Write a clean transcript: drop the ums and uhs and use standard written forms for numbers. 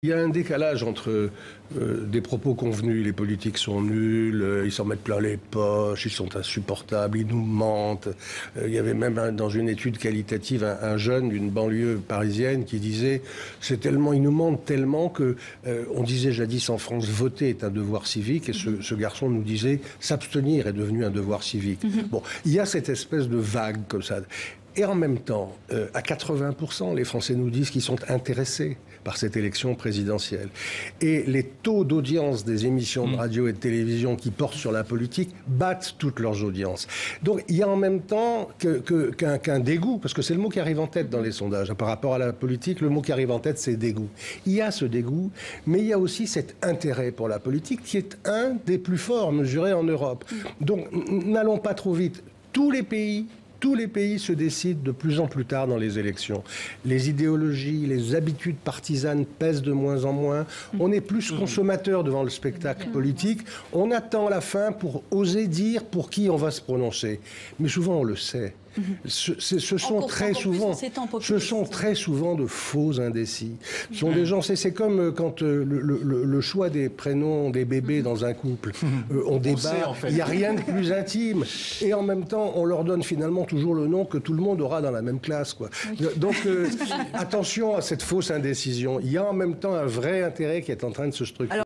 Il y a un décalage entre des propos convenus, les politiques sont nuls, ils s'en mettent plein les poches, ils sont insupportables, ils nous mentent. Il y avait même dans une étude qualitative un jeune d'une banlieue parisienne qui disait ils nous mentent tellement que on disait jadis en France voter est un devoir civique et ce garçon nous disait s'abstenir est devenu un devoir civique. Bon, il y a cette espèce de vague comme ça. Et en même temps, à 80%, les Français nous disent qu'ils sont intéressés par cette élection présidentielle. Et les taux d'audience des émissions de radio et de télévision qui portent sur la politique battent toutes leurs audiences. Donc il y a en même temps qu'un dégoût, parce que c'est le mot qui arrive en tête dans les sondages. Par rapport à la politique, le mot qui arrive en tête, c'est dégoût. Il y a ce dégoût, mais il y a aussi cet intérêt pour la politique qui est un des plus forts mesurés en Europe. Donc n'allons pas trop vite. Tous les pays se décident de plus en plus tard dans les élections. Les idéologies, les habitudes partisanes pèsent de moins en moins. On est plus consommateur devant le spectacle politique. On attend la fin pour oser dire pour qui on va se prononcer. Mais souvent, on le sait. Ce sont très souvent de faux indécis. Ce sont des gens, c'est comme quand le choix des prénoms des bébés dans un couple, on débat, il n'y a rien de plus intime. Et en même temps, on leur donne finalement toujours le nom que tout le monde aura dans la même classe, quoi. Donc, attention à cette fausse indécision. Il y a en même temps un vrai intérêt qui est en train de se structurer.